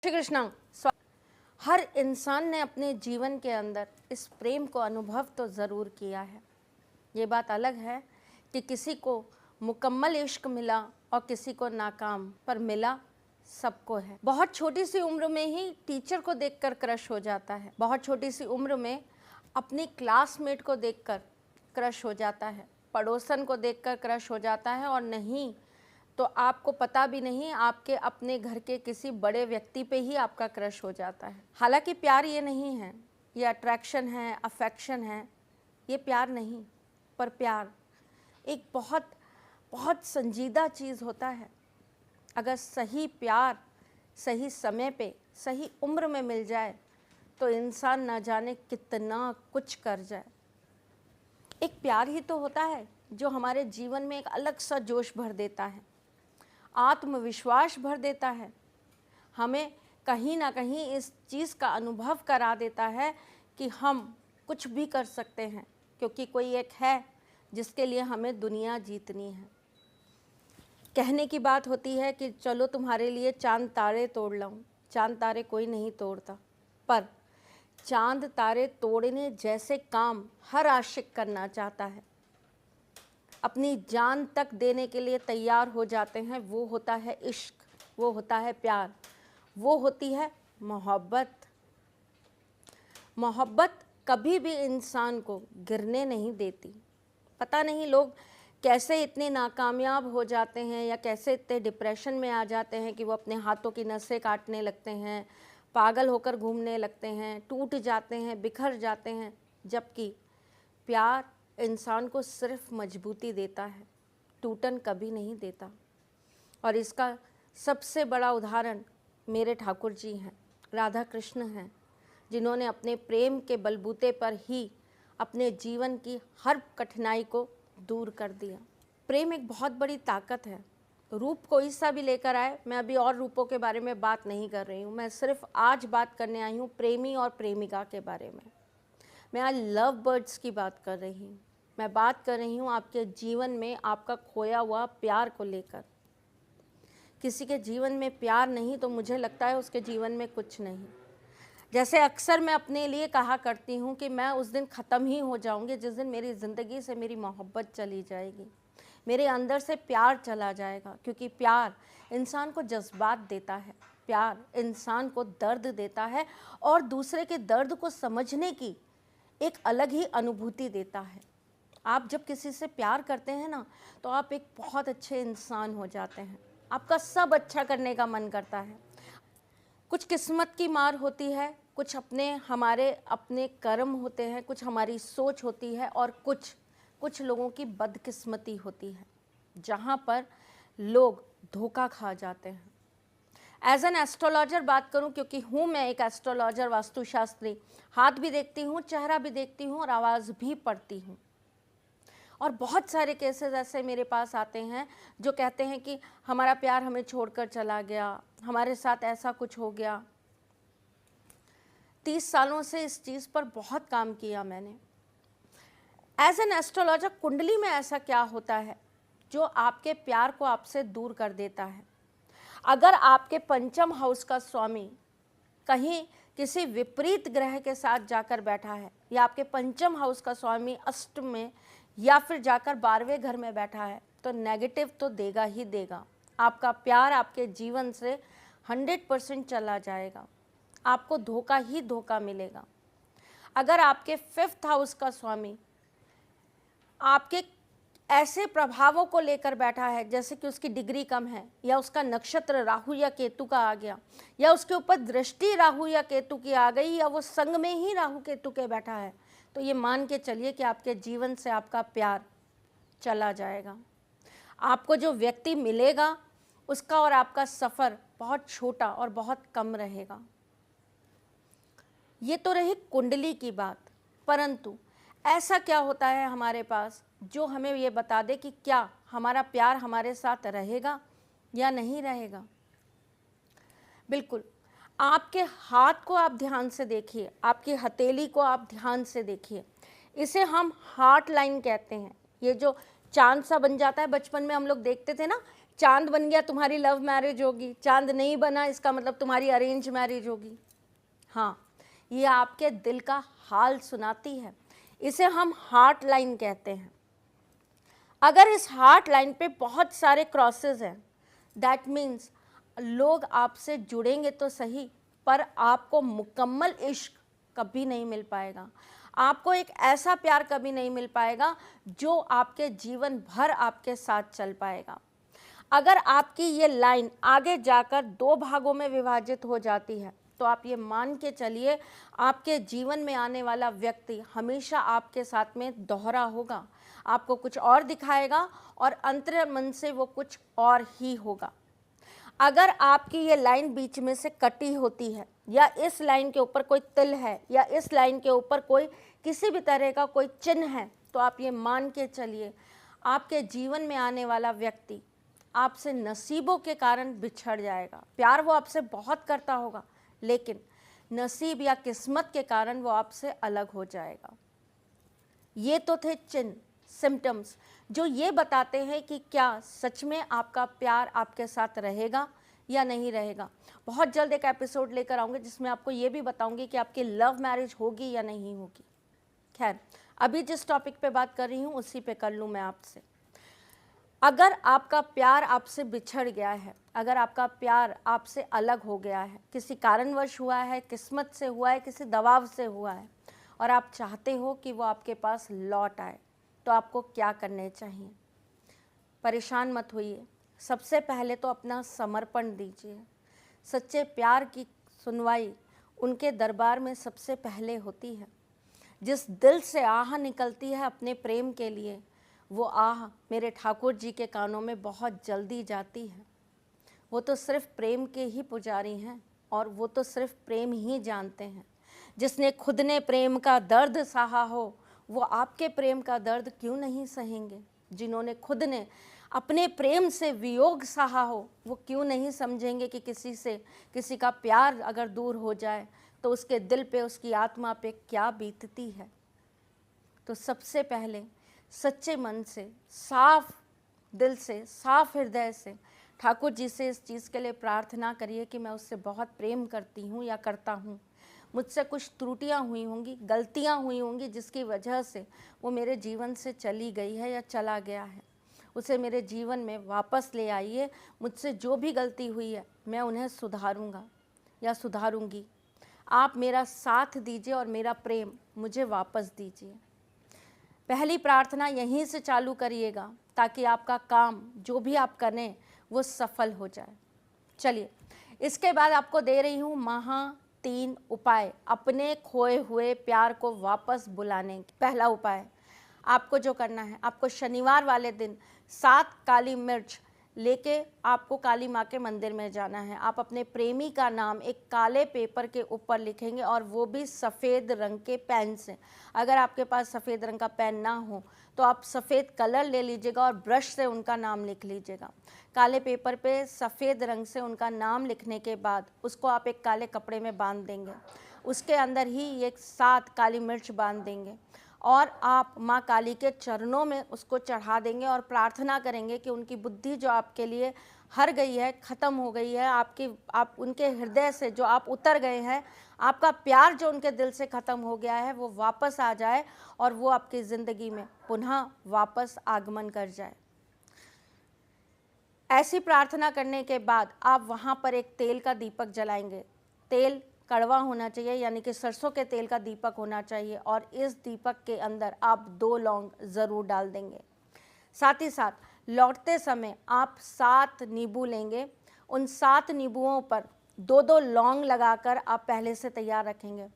श्री कृष्णा। हर इंसान ने अपने जीवन के अंदर इस प्रेम को अनुभव तो ज़रूर किया है। ये बात अलग है कि किसी को मुकम्मल इश्क मिला और किसी को नाकाम, पर मिला सबको है। बहुत छोटी सी उम्र में ही टीचर को देखकर क्रश हो जाता है। बहुत छोटी सी उम्र में अपनी क्लासमेट को देखकर क्रश हो जाता है, पड़ोसन को देखकर क्रश हो जाता है, और नहीं तो आपको पता भी नहीं आपके अपने घर के किसी बड़े व्यक्ति पे ही आपका क्रश हो जाता है। हालांकि प्यार ये नहीं है, ये अट्रैक्शन है, अफेक्शन है, ये प्यार नहीं, पर प्यार एक बहुत बहुत संजीदा चीज़ होता है। अगर सही प्यार सही समय पे सही उम्र में मिल जाए तो इंसान ना जाने कितना कुछ कर जाए। एक प्यार ही तो होता है जो हमारे जीवन में एक अलग सा जोश भर देता है, आत्मविश्वास भर देता है, हमें कहीं ना कहीं इस चीज़ का अनुभव करा देता है कि हम कुछ भी कर सकते हैं, क्योंकि कोई एक है जिसके लिए हमें दुनिया जीतनी है। कहने की बात होती है कि चलो तुम्हारे लिए चांद तारे तोड़ लाऊं। चांद तारे कोई नहीं तोड़ता, पर चांद तारे तोड़ने जैसे काम हर आशिक करना चाहता है, अपनी जान तक देने के लिए तैयार हो जाते हैं। वो होता है इश्क, वो होता है प्यार, वो होती है मोहब्बत। मोहब्बत कभी भी इंसान को गिरने नहीं देती। पता नहीं लोग कैसे इतने नाकामयाब हो जाते हैं या कैसे इतने डिप्रेशन में आ जाते हैं कि वो अपने हाथों की नसें काटने लगते हैं, पागल होकर घूमने लगते हैं, टूट जाते हैं, बिखर जाते हैं। जबकि प्यार इंसान को सिर्फ मजबूती देता है, टूटन कभी नहीं देता। और इसका सबसे बड़ा उदाहरण मेरे ठाकुर जी हैं, राधा कृष्ण हैं, जिन्होंने अपने प्रेम के बलबूते पर ही अपने जीवन की हर कठिनाई को दूर कर दिया। प्रेम एक बहुत बड़ी ताकत है। रूप कोई सा भी लेकर आए, मैं अभी और रूपों के बारे में बात नहीं कर रही हूँ, मैं सिर्फ आज बात करने आई हूँ प्रेमी और प्रेमिका के बारे में। मैं आज लव बर्ड्स की बात कर रही हूँ। मैं बात कर रही हूँ आपके जीवन में आपका खोया हुआ प्यार को लेकर। किसी के जीवन में प्यार नहीं तो मुझे लगता है उसके जीवन में कुछ नहीं। जैसे अक्सर मैं अपने लिए कहा करती हूँ कि मैं उस दिन ख़त्म ही हो जाऊँगी जिस दिन मेरी ज़िंदगी से मेरी मोहब्बत चली जाएगी, मेरे अंदर से प्यार चला जाएगा। क्योंकि प्यार इंसान को जज्बात देता है, प्यार इंसान को दर्द देता है और दूसरे के दर्द को समझने की एक अलग ही अनुभूति देता है। आप जब किसी से प्यार करते हैं ना, तो आप एक बहुत अच्छे इंसान हो जाते हैं, आपका सब अच्छा करने का मन करता है। कुछ किस्मत की मार होती है, कुछ हमारे अपने कर्म होते हैं, कुछ हमारी सोच होती है, और कुछ लोगों की बदकिस्मती होती है जहाँ पर लोग धोखा खा जाते हैं। एज एन एस्ट्रोलॉजर बात करूं, क्योंकि हूँ मैं एक एस्ट्रोलॉजर, वास्तुशास्त्री, हाथ भी देखती हूँ, चेहरा भी देखती हूँ और आवाज़ भी पढ़ती हूँ। और बहुत सारे केसेस ऐसे मेरे पास आते हैं जो कहते हैं कि हमारा प्यार हमें छोड़कर चला गया, हमारे साथ ऐसा कुछ हो गया। 30 सालों से इस चीज़ पर बहुत काम किया मैंने। एज एन एस्ट्रोलॉजर, कुंडली में ऐसा क्या होता है जो आपके प्यार को आपसे दूर कर देता है? अगर आपके पंचम हाउस का स्वामी कहीं किसी विपरीत ग्रह के साथ जाकर बैठा है, या आपके पंचम हाउस का स्वामी अष्टम में या फिर जाकर 12वें घर में बैठा है, तो नेगेटिव तो देगा ही देगा। आपका प्यार आपके जीवन से 100% चला जाएगा, आपको धोखा ही धोखा मिलेगा। अगर आपके 5th हाउस का स्वामी आपके ऐसे प्रभावों को लेकर बैठा है, जैसे कि उसकी डिग्री कम है, या उसका नक्षत्र राहु या केतु का आ गया, या उसके ऊपर दृष्टि राहु या केतु की आ गई, या वो संग में ही राहु केतु के बैठा है, तो ये मान के चलिए कि आपके जीवन से आपका प्यार चला जाएगा। आपको जो व्यक्ति मिलेगा उसका और आपका सफ़र बहुत छोटा और बहुत कम रहेगा। ये तो रही कुंडली की बात, परंतु ऐसा क्या होता है हमारे पास जो हमें ये बता दे कि क्या हमारा प्यार हमारे साथ रहेगा या नहीं रहेगा? बिल्कुल, आपके हाथ को आप ध्यान से देखिए, आपकी हथेली को आप ध्यान से देखिए। इसे हम हार्ट लाइन कहते हैं। ये जो चांद सा बन जाता है, बचपन में हम लोग देखते थे ना, चांद बन गया तुम्हारी लव मैरिज होगी, चांद नहीं बना इसका मतलब तुम्हारी अरेंज मैरिज होगी। हाँ, ये आपके दिल का हाल सुनाती है। इसे हम हार्ट लाइन कहते हैं। अगर इस हार्ट लाइन पे बहुत सारे क्रॉसेस हैं, दैट मीन्स लोग आपसे जुड़ेंगे तो सही, पर आपको मुकम्मल इश्क कभी नहीं मिल पाएगा। आपको एक ऐसा प्यार कभी नहीं मिल पाएगा जो आपके जीवन भर आपके साथ चल पाएगा। अगर आपकी ये लाइन आगे जाकर 2 भागों में विभाजित हो जाती है तो आप ये मान के चलिए आपके जीवन में आने वाला व्यक्ति हमेशा आपके साथ में दोहरा होगा, आपको कुछ और दिखाएगा और अंतर्मन से वो कुछ और ही होगा। अगर आपकी ये लाइन बीच में से कटी होती है या इस लाइन के ऊपर कोई तिल है या इस लाइन के ऊपर कोई किसी भी तरह का कोई चिन्ह है, तो आप ये मान के चलिए आपके जीवन में आने वाला व्यक्ति आपसे नसीबों के कारण बिछड़ जाएगा। प्यार वो आपसे बहुत करता होगा, लेकिन नसीब या किस्मत के कारण वो आपसे अलग हो जाएगा। ये तो थे चिन्ह, सिम्टम्स, जो ये बताते हैं कि क्या सच में आपका प्यार आपके साथ रहेगा या नहीं रहेगा। बहुत जल्द एक एपिसोड लेकर आऊँगी जिसमें आपको ये भी बताऊँगी कि आपकी लव मैरिज होगी या नहीं होगी। खैर, अभी जिस टॉपिक पे बात कर रही हूँ उसी पे कर लूँ मैं आपसे। अगर आपका प्यार आपसे बिछड़ गया है, अगर आपका प्यार आपसे अलग हो गया है, किसी कारणवश हुआ है, किस्मत से हुआ है, किसी दबाव से हुआ है, और आप चाहते हो कि वो आपके पास लौट आए, तो आपको क्या करने चाहिए? परेशान मत होइए। सबसे पहले तो अपना समर्पण दीजिए। सच्चे प्यार की सुनवाई उनके दरबार में सबसे पहले होती है। जिस दिल से आह निकलती है अपने प्रेम के लिए, वो आह मेरे ठाकुर जी के कानों में बहुत जल्दी जाती है। वो तो सिर्फ प्रेम के ही पुजारी हैं और वो तो सिर्फ प्रेम ही जानते हैं। जिसने खुद ने प्रेम का दर्द सहा हो, वो आपके प्रेम का दर्द क्यों नहीं सहेंगे? जिन्होंने खुद ने अपने प्रेम से वियोग सहा हो, वो क्यों नहीं समझेंगे कि किसी का प्यार अगर दूर हो जाए तो उसके दिल पे, उसकी आत्मा पे क्या बीतती है। तो सबसे पहले सच्चे मन से, साफ दिल से, साफ हृदय से ठाकुर जी से इस चीज़ के लिए प्रार्थना करिए कि मैं उससे बहुत प्रेम करती हूँ या करता हूँ। मुझसे कुछ त्रुटियाँ हुई होंगी, गलतियाँ हुई होंगी जिसकी वजह से वो मेरे जीवन से चली गई है या चला गया है। उसे मेरे जीवन में वापस ले आइए। मुझसे जो भी गलती हुई है मैं उन्हें सुधारूँगा या सुधारूँगी। आप मेरा साथ दीजिए और मेरा प्रेम मुझे वापस दीजिए। पहली प्रार्थना यहीं से चालू करिएगा ताकि आपका काम जो भी आप करें वो सफल हो जाए। चलिए, इसके बाद आपको दे रही हूँ 3 उपाय अपने खोए हुए प्यार को वापस बुलाने के। पहला उपाय, आपको जो करना है, आपको शनिवार वाले दिन 7 काली मिर्च लेके आपको काली माँ के मंदिर में जाना है। आप अपने प्रेमी का नाम एक काले पेपर के ऊपर लिखेंगे और वो भी सफ़ेद रंग के पेन से। अगर आपके पास सफ़ेद रंग का पेन ना हो तो आप सफ़ेद कलर ले लीजिएगा और ब्रश से उनका नाम लिख लीजिएगा। काले पेपर पे सफ़ेद रंग से उनका नाम लिखने के बाद उसको आप एक काले कपड़े में बांध देंगे। उसके अंदर ही ये 7 काली मिर्च बांध देंगे और आप माँ काली के चरणों में उसको चढ़ा देंगे और प्रार्थना करेंगे कि उनकी बुद्धि जो आपके लिए हर गई है, ख़त्म हो गई है, आप उनके हृदय से जो आप उतर गए हैं, आपका प्यार जो उनके दिल से ख़त्म हो गया है वो वापस आ जाए और वो आपकी ज़िंदगी में पुनः वापस आगमन कर जाए। ऐसी प्रार्थना करने के बाद आप वहाँ पर एक तेल का दीपक जलाएंगे। तेल कड़वा होना चाहिए, यानी कि सरसों के तेल का दीपक होना चाहिए और इस दीपक के अंदर आप 2 लौंग ज़रूर डाल देंगे। साथ ही साथ लौटते समय आप 7 नींबू लेंगे। उन 7 नींबुओं पर 2-2 लौंग लगाकर आप पहले से तैयार रखेंगे।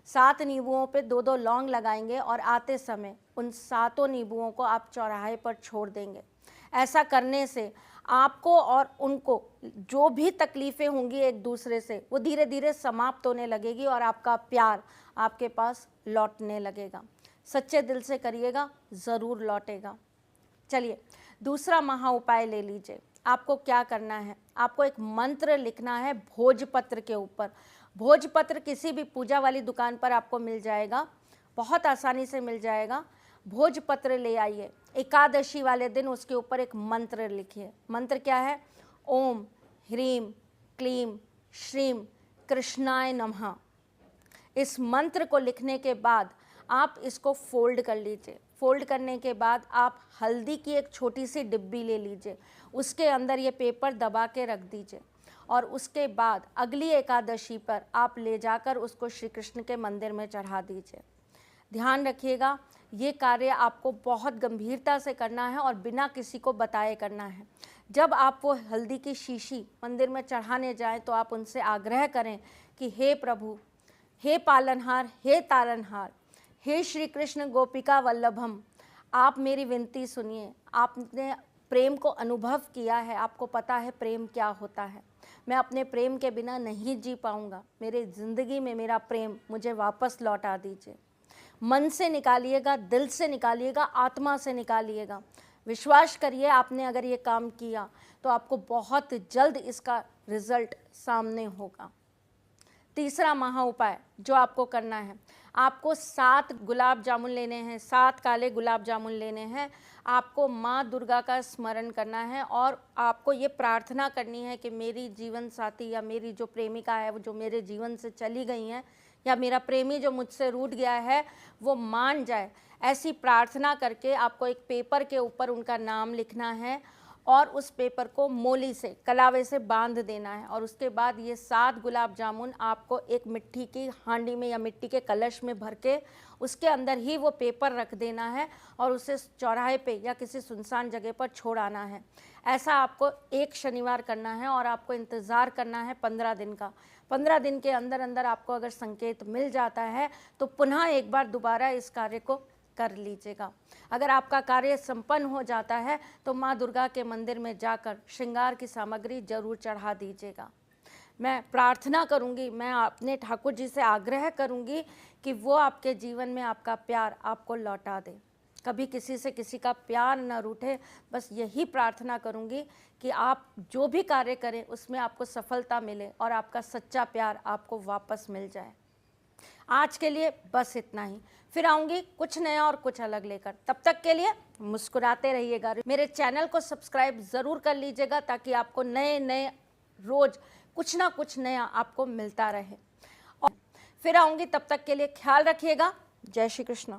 7 नींबुओं पे 2-2 लौंग लगाएंगे और आते समय उन 7 नींबुओं को आप चौराहे पर छोड़ देंगे। ऐसा करने से आपको और उनको जो भी तकलीफ़ें होंगी एक दूसरे से, वो धीरे धीरे समाप्त होने लगेगी और आपका प्यार आपके पास लौटने लगेगा। सच्चे दिल से करिएगा, ज़रूर लौटेगा। चलिए, दूसरा महा उपाय ले लीजिए। आपको क्या करना है, आपको एक मंत्र लिखना है भोजपत्र के ऊपर। भोजपत्र किसी भी पूजा वाली दुकान पर आपको मिल जाएगा, बहुत आसानी से मिल जाएगा। भोजपत्र ले आइए। एकादशी वाले दिन उसके ऊपर एक मंत्र लिखिए। मंत्र क्या है? ओम ह्रीम क्लीम श्रीम कृष्णाय नमः। इस मंत्र को लिखने के बाद आप इसको फोल्ड कर लीजिए। फोल्ड करने के बाद आप हल्दी की एक छोटी सी डिब्बी ले लीजिए, उसके अंदर ये पेपर दबा के रख दीजिए और उसके बाद अगली एकादशी पर आप ले जाकर उसको श्री कृष्ण के मंदिर में चढ़ा दीजिए। ध्यान रखिएगा, ये कार्य आपको बहुत गंभीरता से करना है और बिना किसी को बताए करना है। जब आप वो हल्दी की शीशी मंदिर में चढ़ाने जाएं तो आप उनसे आग्रह करें कि हे प्रभु, हे पालनहार, हे तारनहार, हे श्री कृष्ण गोपिका वल्लभम, आप मेरी विनती सुनिए। आपने प्रेम को अनुभव किया है, आपको पता है प्रेम क्या होता है। मैं अपने प्रेम के बिना नहीं जी पाऊंगा। मेरे ज़िंदगी में मेरा प्रेम मुझे वापस लौटा दीजिए। मन से निकालिएगा, दिल से निकालिएगा, आत्मा से निकालिएगा। विश्वास करिए, आपने अगर ये काम किया तो आपको बहुत जल्द इसका रिजल्ट सामने होगा। तीसरा महा उपाय जो आपको करना है, आपको 7 गुलाब जामुन लेने हैं, 7 काले गुलाब जामुन लेने हैं। आपको माँ दुर्गा का स्मरण करना है और आपको ये प्रार्थना करनी है कि मेरी जीवन साथी या मेरी जो प्रेमिका है, वो जो मेरे जीवन से चली गई हैं, या मेरा प्रेमी जो मुझसे रूठ गया है, वो मान जाए। ऐसी प्रार्थना करके आपको एक पेपर के ऊपर उनका नाम लिखना है और उस पेपर को मोली से, कलावे से बांध देना है। और उसके बाद ये 7 गुलाब जामुन आपको एक मिट्टी की हांडी में या मिट्टी के कलश में भर के उसके अंदर ही वो पेपर रख देना है और उसे चौराहे पे या किसी सुनसान जगह पर छोड़ आना है। ऐसा आपको एक शनिवार करना है और आपको इंतज़ार करना है 15 दिन का। 15 दिन के अंदर अंदर आपको अगर संकेत मिल जाता है तो पुनः एक बार दोबारा इस कार्य को कर लीजिएगा। अगर आपका कार्य संपन्न हो जाता है तो माँ दुर्गा के मंदिर में जाकर श्रृंगार की सामग्री जरूर चढ़ा दीजिएगा। मैं प्रार्थना करूंगी, मैं अपने ठाकुर जी से आग्रह करूंगी कि वो आपके जीवन में आपका प्यार आपको लौटा दे। कभी किसी से किसी का प्यार न रूठे, बस यही प्रार्थना करूंगी कि आप जो भी कार्य करें उसमें आपको सफलता मिले और आपका सच्चा प्यार आपको वापस मिल जाए। आज के लिए बस इतना ही, फिर आऊँगी कुछ नया और कुछ अलग लेकर। तब तक के लिए मुस्कुराते रहिएगा। मेरे चैनल को सब्सक्राइब ज़रूर कर लीजिएगा ताकि आपको नए नए रोज़ कुछ ना कुछ नया आपको मिलता रहे। और फिर आऊँगी, तब तक के लिए ख्याल रखिएगा। जय श्री कृष्ण।